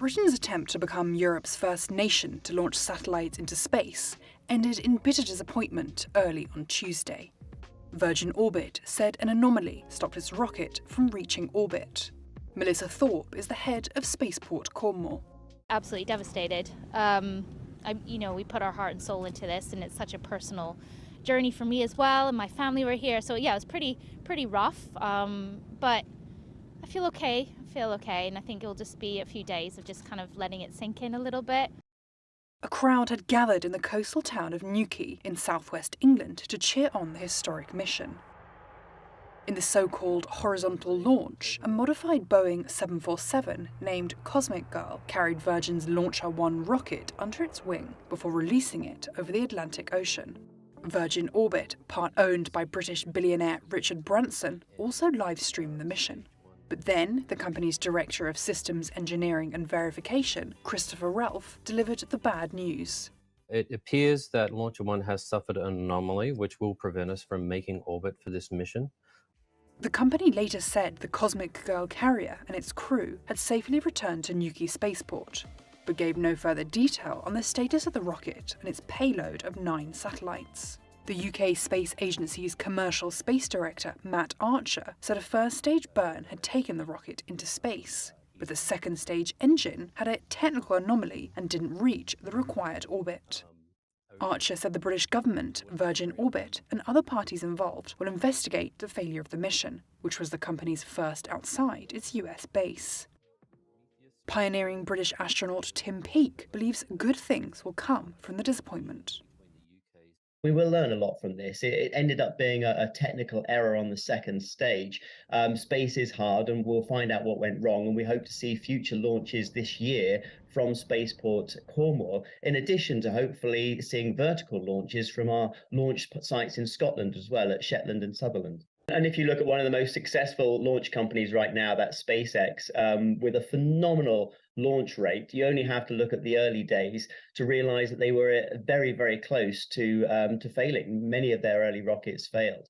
Britain's attempt to become Europe's first nation to launch satellites into space ended in bitter disappointment early on Tuesday. Virgin Orbit said an anomaly stopped its rocket from reaching orbit. Melissa Thorpe is the head of Spaceport Cornwall. Absolutely devastated. We put our heart and soul into this, and it's such a personal journey for me as well, and my family were here. So yeah, it was pretty rough. But I feel okay. And I think it'll just be a few days of just kind of letting it sink in a little bit. A crowd had gathered in the coastal town of Newquay in southwest England to cheer on the historic mission. In the so-called horizontal launch, a modified Boeing 747 named Cosmic Girl carried Virgin's Launcher 1 rocket under its wing before releasing it over the Atlantic Ocean. Virgin Orbit, part owned by British billionaire Richard Branson, also live-streamed the mission. But then, the company's Director of Systems Engineering and Verification, Christopher Ralph, delivered the bad news. It appears that Launcher 1 has suffered an anomaly which will prevent us from making orbit for this mission. The company later said the Cosmic Girl carrier and its crew had safely returned to Newquay Spaceport, but gave no further detail on the status of the rocket and its payload of 9 satellites. The UK Space Agency's Commercial Space Director, Matt Archer, said a first-stage burn had taken the rocket into space, but the second-stage engine had a technical anomaly and didn't reach the required orbit. Archer said the British government, Virgin Orbit, and other parties involved will investigate the failure of the mission, which was the company's first outside its US base. Pioneering British astronaut Tim Peake believes good things will come from the disappointment. We will learn a lot from this. It ended up being a technical error on the second stage. Space is hard, and we'll find out what went wrong. And we hope to see future launches this year from Spaceport Cornwall, in addition to hopefully seeing vertical launches from our launch sites in Scotland as well, at Shetland and Sutherland. And if you look at one of the most successful launch companies right now, that's SpaceX, with a phenomenal launch rate, you only have to look at the early days to realize that they were very, very close to failing. Many of their early rockets failed.